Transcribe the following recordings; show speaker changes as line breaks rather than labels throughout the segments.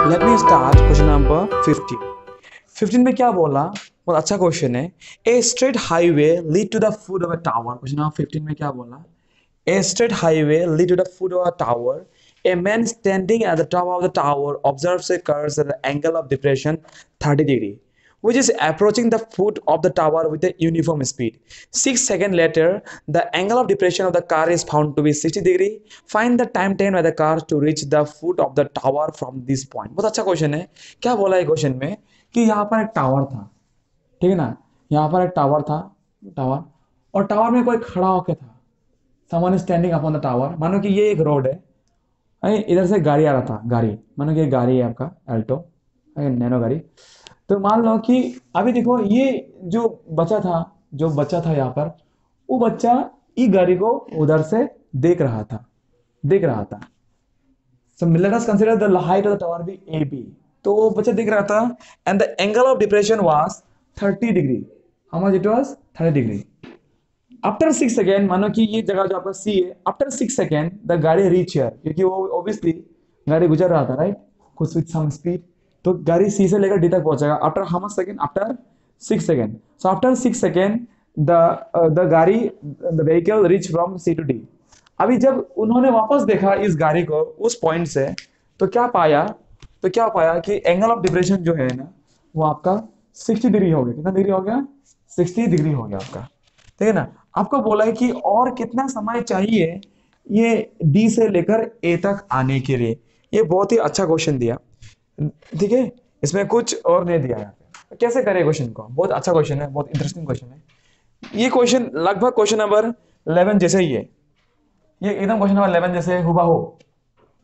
Late me start question number 15। 15 में क्या बोला, बहुत अच्छा क्वेश्चन है। A straight highway lead to the foot of a tower. Question number 15 में क्या बोला, a straight highway lead to the foot of a tower. A man standing at the top of the tower observes a curve at an angle of depression 30 degree, which is approaching the foot of the tower with a uniform speed. 6 seconds later, the angle of depression of the car is found to be 60 degree. Find the time taken by the car to reach the foot of the tower from this point. बहुत अच्छा question है। क्या बोला है question में कि यहाँ पर एक टावर था, ठीक है ना, यहाँ पर एक टावर था, टावर, और टावर में कोई खड़ा होके था। Someone is standing upon the tower। मानो कि ये एक रोड है, इधर से गाड़ी आ रहा था, गाड़ी, मानो कि ये गाड़ी है आपका अल्टो, नैनो गाड़ी। तो मान लो कि अभी देखो ये जो बच्चा था, जो बच्चा था यहाँ पर, वो बच्चा ई गाड़ी को उधर से देख रहा था, देख रहा था। So let us consider the height of the tower be AB। तो वो बच्चा देख रहा था and the angle of depression was 30 degree। How much it was? 30 degree। After 6 second, मानो कि ये जगह जो आपका सी है, आफ्टर 6 सेकेंड द गाड़ी रीच हियर, क्योंकि वो ऑब्वियसली गाड़ी गुजर रहा था, राइट, कुछ विद सम स्पीड। तो गाड़ी सी से लेकर डी तक पहुंचेगा after how much second, after 6 second. So after 6 second the गाड़ी, the vehicle reach from C to D. अभी जब उन्होंने वापस देखा इस गाड़ी को उस पॉइंट से, तो क्या पाया, तो क्या पाया कि एंगल ऑफ डिप्रेशन जो है ना, वो आपका 60 डिग्री हो गया। कितना डिग्री हो गया? 60 डिग्री हो गया आपका, ठीक है ना। आपको बोला है कि और कितना समय चाहिए ये डी से लेकर ए तक आने के लिए। ये बहुत ही अच्छा क्वेश्चन दिया, ठीक है, इसमें कुछ और नहीं दिया है। कैसे करें क्वेश्चन को? बहुत अच्छा क्वेश्चन है, बहुत इंटरेस्टिंग क्वेश्चन है। ये क्वेश्चन लगभग क्वेश्चन नंबर 11 जैसे ही है, ये एकदम क्वेश्चन नंबर 11 जैसे हुबहू।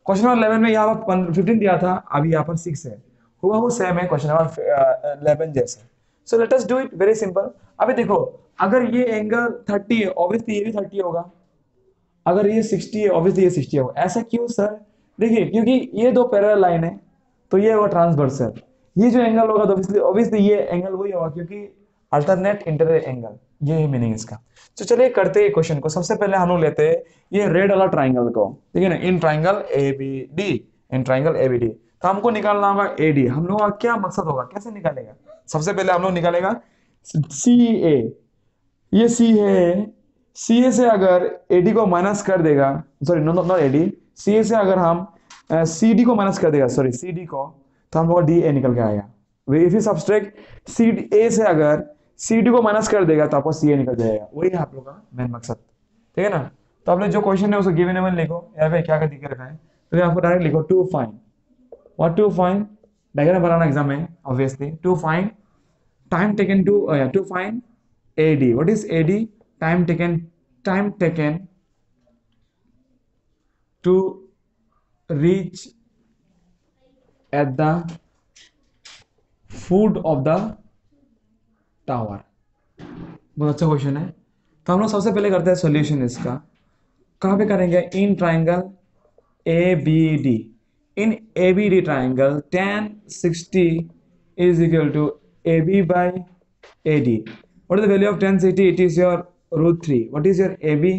क्वेश्चन नंबर 11 में यहाँ पर 15 दिया था, अभी यहाँ पर 6 है, हुबहू सेम है क्वेश्चन नंबर 11 जैसे। So let us do it very simple. अभी देखो, अगर ये एंगल 30 है, ऑब्वियसली ये भी 30 होगा। अगर ये 60 है, ऑब्वियसली ये 60 होगा। ऐसा क्यों सर? देखिए, क्योंकि ये दो पैरेलल लाइन है, तो ये होगा ट्रांसवर्सल। ये जो एंगल होगा, तो ऑब्वियसली ये एंगल वही होगा, क्योंकि अल्टरनेट इंटर एंगल, ये है मीनिंग इसका। तो चलिए करते हैं क्वेश्चन को। सबसे पहले हम लोग लेते हैं ये रेड वाला ट्राइंगल को, ठीक है ना, in triangle A B D, in triangle A B D. तो हमको निकालना होगा ए डी। हम लोग का क्या मकसद होगा, कैसे निकालेगा? सबसे पहले हम लोग निकालेगा सी ए, ये सी है, सी ए से अगर एडी को माइनस कर देगा, सॉरी नो नॉट एडी, सी ए से अगर हम सी डी को माइनस कर देगा, सॉरी सी डी को, तो हम लोग डी ए निकल के आएगा। इफ यू सब्सट्रैक्ट सी ए से अगर सी डी को माइनस कर देगा, तो आपको सी ए निकल जाएगा। वही है आप लोग का मेन मकसद, ठीक है ना। तो आपने जो क्वेश्चन है उसको गिवन एवन लिखो, यहाँ पे क्या कर दिख रखा है, तो आपको डायरेक्ट लिखो to find, what to find, diagram बनाना एग्जाम में obviously, to find time taken to find AD. What is AD? Time taken to reach at the foot of the tower। बहुत अच्छा क्वेश्चन है। तो हम लोग सबसे पहले करते हैं सॉल्यूशन इसका। कहाँ पे करेंगे? In triangle A B D. In A B D triangle tan 60 is equal to AB by AD। What is the value of tan 60? It is your √3। What is your AB?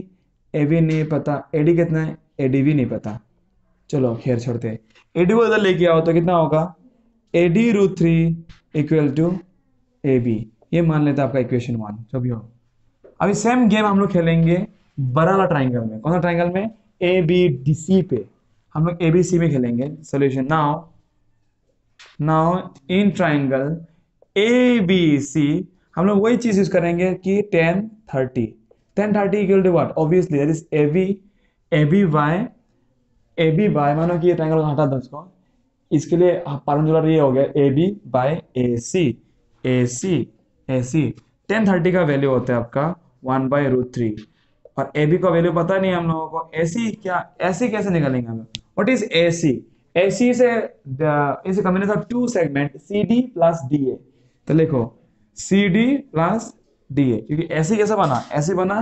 AB नहीं पता, AD कितना है, AD भी नहीं पता। चलो खैर छोड़ते हैं। AD को इधर लेके आओ तो कितना होगा? AD √3 equal to AB। ये मान लेते हैं आपका इक्वेशन 1, जो भी हो। अभी सेम गेम हम लोग खेलेंगे बड़ा वाला ट्राइंगल में। कौन सा ट्राइंगल में? ABDC पे। हम लोग ABC में खेलेंगे। Solution now in triangle A B C हम लोग वही चीज यूज करेंगे कि tan 30 equal to what? Obviously that is A B by मानो कि ये ट्रायंगल हटा दो इसको, इसके लिए परपेंडिकुलर ये हो गया A B by A C. tan 30 का वैल्यू होता है आपका 1/√3 और ए बी का वैल्यू पता नहीं हम लोगों को। ए सी क्या, ऐसे कैसे निकालेंगे हम? What is a C? A C से is combination of two segment C D plus D A. तो लिखो C D plus D A, क्योंकि ऐसे कैसे बना, ऐसे बना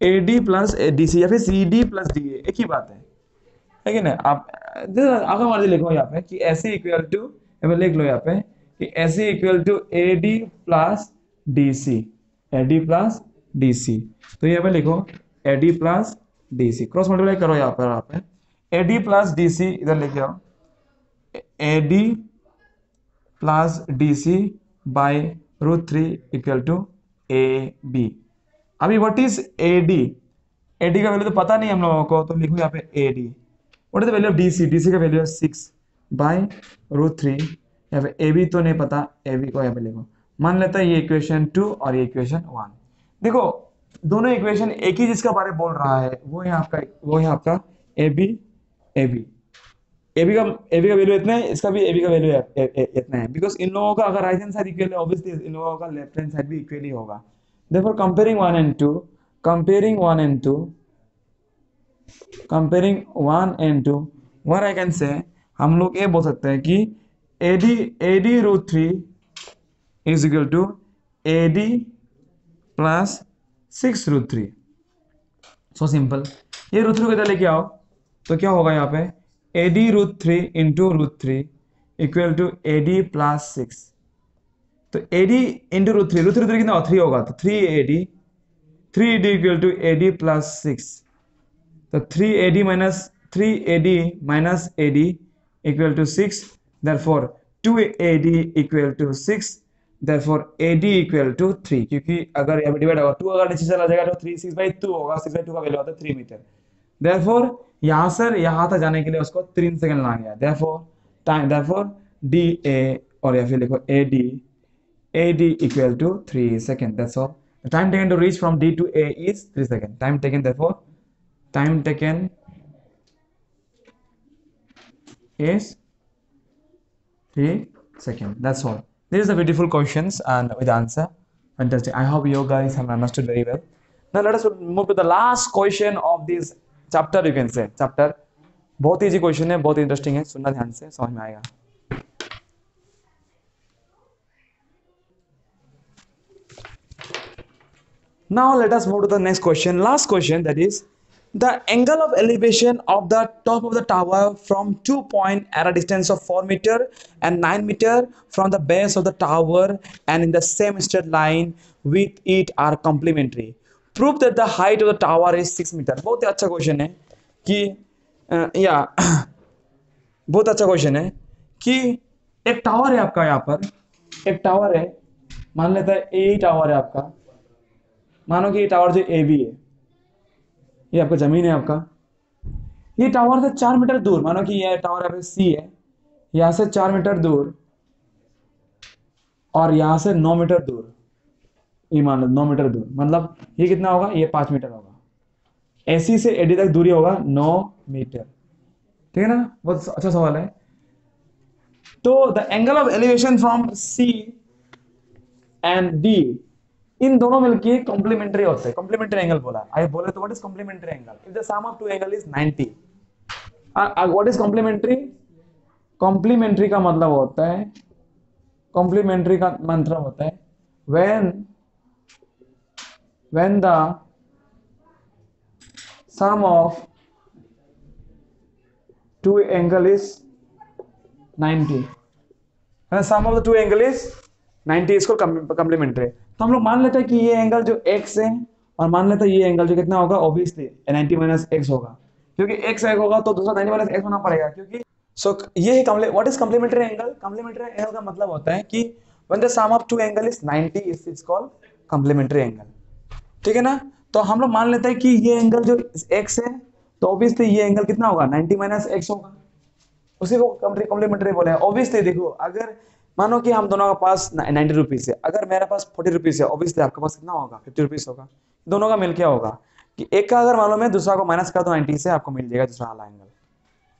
A D plus D C या फिर C D plus D A, एक ही बात है कि ना। आप आगे मर्जी लिखो यहाँ पे कि ऐसे इक्वल टू, लिख लो यहाँ पे कि ऐसे equal to A D plus D C, A D plus D C. तो यहाँ पे लिखो A D plus D C, cross multiply करो यहाँ पर, A D plus D C इधर लेके आओ, AD plus DC by √3 equal to AB। अभी व्हाट इज AD? AD का वैल्यू तो पता नहीं हम लोगों को, तो लिखो यहाँ पे AD। What is the value of DC? DC का वैल्यू है 6 बाय √3। यहाँ पे AB तो नहीं पता, AB को यहाँ पे लिखो। मान लेता है ये इक्वेशन 2 और ये इक्वेशन 1। देखो दोनों इक्वेशन एक ही जिसका बारे में बोल रहा है, वो है आपका AB। AB AB का वैल्यू इतना है, इसका भी AB का वैल्यू इतना है, बिकॉज इन लोगों का अगर राइट हैंड साइड इक्वल है, ऑब्वियसली इन लोगों का लेफ्ट हैंड साइड भी इक्वल ही होगा। Therefore comparing 1 and 2, comparing 1 and 2, comparing 1 and 2, what I can say, हम लोग ये बोल सकते हैं कि AD √3 is equal to AD plus 6 √3। So simple. ये √3 को इधर लेके आओ तो क्या होगा यहाँ पे, AD √3 into √3 equal to AD plus 6। तो AD इंटू √3, √3 कितना 3 होगा, तो 3AD equal to AD plus 6। तो 3AD minus AD equal to 6, therefore 2AD equal to 6, therefore AD equal to 3। क्योंकि अगर यहाँ पे डिवाइड होगा 2 अगर नीचे चला जाएगा तो 3 6/2 होगा, 6/2 का वैल्यू आता है 3 मीटर। देयरफॉर यहां से यहां तक जाने के लिए उसको 3 सेकंड लगा गया। देयरफॉर DA और या फिर लिखो AD equal to 3 second. That's all. The time taken to reach from D to A is 3 seconds. Time taken is 3 seconds. That's all. This is the beautiful questions and with answer. Fantastic. I hope you guys have understood very well. Now let us move to the last question of this chapter. You can say chapter बहुत easy question है, बहुत interesting है, सुनना ध्यान से, समझ में आएगा। Now let us move to the next question, last question, that is the angle of elevation of the top of the tower from 2 points at a distance of 4 meter and 9 meter from the base of the tower and in the same straight line with it are complementary. Prove that the height of the tower is 6 meter. बहुत ही अच्छा question है कि बहुत अच्छा question है कि एक tower है आपका, यहाँ पर एक टावर है, मान लेता है ए टावर है आपका। मानो कि ये टावर जो AB है, ये आपका जमीन है आपका, ये टावर से 4 मीटर दूर, मानो कि ये टावर यहाँ पे C है, यहां से 4 मीटर दूर और यहां से 9 मीटर दूर, ये मान लो 9 मीटर दूर, मतलब ये कितना होगा, ये 5 मीटर होगा। AC से AD तक दूरी होगा 9 मीटर। ठीक है ना, बहुत अच्छा सवाल है। तो the angle of elevation from C and D, इन दोनों मिलके कॉम्प्लीमेंट्री होते हैं। कॉम्प्लीमेंट्री एंगल बोला, आई बोले तो what is complementary angle? If the sum of two angle is 90। What is complementary? Complementary का मतलब होता है, कॉम्प्लीमेंट्री का मंत्र होता है when the sum of two angle is 90, when the sum of the two angle is 90 इसको complementary. तो हम लोग मान लेते हैं कि ये एंगल जो x है और मान लेते हैं ये एंगल जो कितना होगा, ऑब्वियसली 90 माइनस x होगा, क्योंकि x एक होगा तो दूसरा 90 माइनस x होना पड़ेगा, क्योंकि ये है what is complementary angle? Complementary angle का मतलब होता है कि when the sum of two angle is 90 is called complementary angle. ठीक है ना, तो हम लोग मान लेते हैं कि ये एंगल जो x है तो ऑब्वियसली ये एंगल कितना होगा, 90 माइनस x होगा, उसी को कॉम्प्लीमेंट्री बोले हैं। ऑब्वियसली देखो, अगर मानो कि हम दोनों का पास 90 रुपीज है, अगर मेरा पास 40 रुपीज है, ऑब्वियसली आपके पास कितना होगा, 50 रुपीज होगा। दोनों का मिल क्या होगा कि एक का अगर मालूम है, दूसरा को माइनस कर दो 90 से, आपको मिल जाएगा दूसरा वाला एंगल।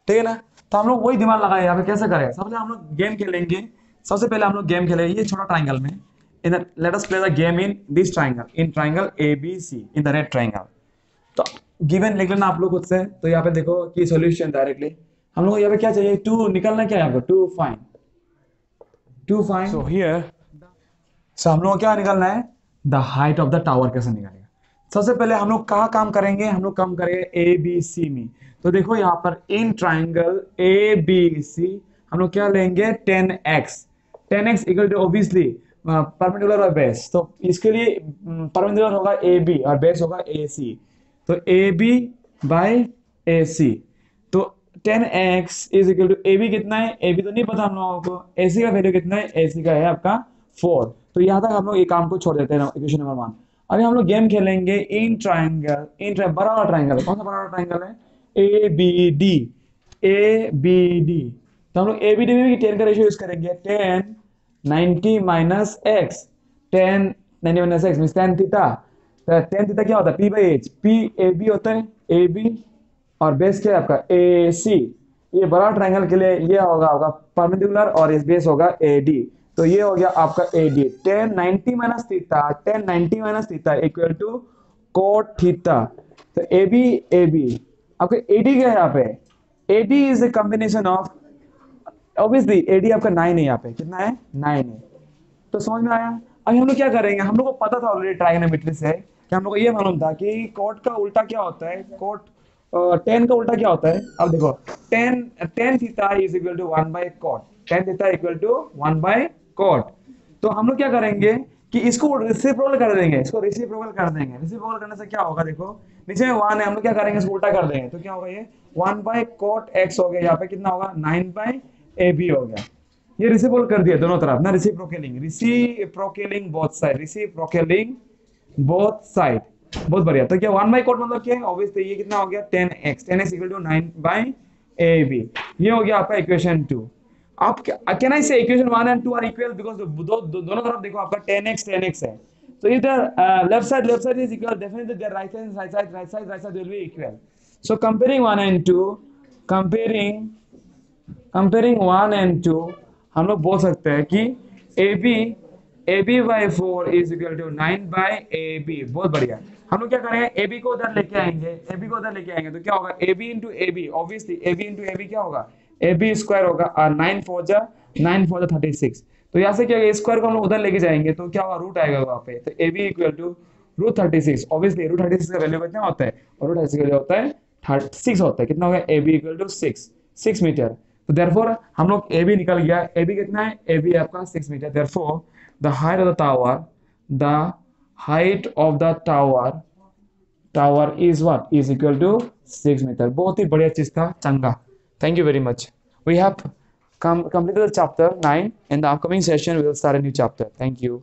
ठीक है ना, तो हम लोग वही दिमाग लगाए यहाँ पे, कैसे करें? सबसे हम लोग गेम खेलेंगे। सबसे पहले हम लोग गेम खेलेंगे ये छोटा ट्राइंगल में, let us play the game in this triangle, in triangle ABC, in the red triangle. तो गिवन लिख लेना आप लोग खुद से। तो यहाँ पे देखो कि सॉल्यूशन डायरेक्टली हम लोग यहाँ पे क्या चाहिए, 2 निकलना, क्या है आपको 2 फाइंड। सो हियर हम लोग क्या निकालना है, the height of the tower कैसे निकालेगा। सबसे पहले हम लोग कहाँ काम करेंगे, हम लोग काम करेंगे ABC में। तो देखो यहाँ पर इन ट्राइंगल ABC हम लोग क्या लेंगे, 10x equal to obviously perpendicular और बेस। तो इसके लिए परपेंडिकुलर होगा AB और बेस होगा AC। तो AB बाय AC, तो 10x is equal to A B कितना है, ए बी तो नहीं पता हम लोगों को, ए सी का वैल्यू कितना है, ए सी का है आपका 4। तो यहाँ तक हम लोग ये काम को छोड़ देते हैं इक्वेशन नंबर 1। अभी हम लोग गेम खेलेंगे इन ट्राइंगल, बड़ा वाला ट्राइंगल, कौन सा बड़ा वाला ट्राइंगल है, A B D, A B D. तो हम लोग ए बी डी में भी 10 का रेशियो यूज करेंगे, 10 90 minus x, 10 90 minus x means tan theta. तो tan थीटा क्या होता है, P by H, P A B होता है, ए बी और बेस क्या है आपका ए सी। ये बड़ा ट्राइंगल के लिए ये होगा आपका परपेंडिकुलर और इस बेस होगा ए डी। तो ये हो गया आपका A D, 10 90 minus theta, 10 90 minus theta equal to cot theta. तो ए बी आपका ए डी क्या है यहाँ पे, A D is a combination of, obviously A D आपका 9 है, यहाँ पे कितना है 9 है। तो समझ में आया। अभी हम लोग क्या करेंगे, हम लोग को पता था ऑलरेडी ट्राइगोनोमेट्री से कि हम लोग को ये मालूम था कि कोट का उल्टा क्या होता है, कोट 10 का उल्टा क्या होता है। अब देखो 10 theta is equal to 1 by cot, 10 theta equal to 1 by cot. तो हम लोग क्या करेंगे कि इसको रेसिप्रोकल कर देंगे, इसको रेसिप्रोकल कर देंगे। रेसिप्रोकल करने से क्या होगा, देखो नीचे में 1 है, हम लोग क्या करेंगे इसको उल्टा कर देंगे। तो क्या होगा, ये 1 बाय कोट एक्स हो गया, यहाँ पे कितना होगा 9 बाय ए बी हो गया। ये रेसिप्रोकल कर दिया दोनों तरफ ना, रेसिप्रोकेलिंग बोथ साइड, रेसिप्रोकेलिंग बोथ साइड, बहुत बढ़िया। तो क्या 1 बाय कोट मतलब क्या है, ऑब्वियसली ये कितना हो गया 10x, 10x equal to 9 by A B. ये हो गया आपका इक्वेशन 2। आप can I say equation 1 and 2 are equal because दोनों तरफ देखो आपका 10x है। तो इधर left side is equal, definitely their right side will be equal. So comparing 1 and 2, comparing 1 and 2, हम लोग बोल सकते हैं कि A B by 4 is equal to 9 by A B. बहुत बढ़िया। हम लोग क्या करेंगे, ए बी को उधर लेके आएंगे, तो क्या होगा A B into A B, obviously A B into A B क्या होगा, ए बी स्क्वायर होगा, और 9 4 जा 36। तो यहाँ से क्या होगा, स्क्वायर को हम लोग उधर लेके जाएंगे तो क्या होगा, रूट आएगा वहाँ पे। तो A B equal to root 36, obviously root 36 का वैल्यू कितना होता है, और रूट 36 का वैल्यू होता है 6 होता है। कितना हो गया, A B equal to 6 metre. तो देयरफॉर हम लोग ए बी निकल गया, ए बी कितना है, ए बी आपका 6 metre. Therefore the height of the tower is what, is equal to 6 meter। बहुत ही बढ़िया चीज था, चंगा। Thank you very much। We have completed the chapter 9. In the upcoming session we will start a new chapter। Thank you।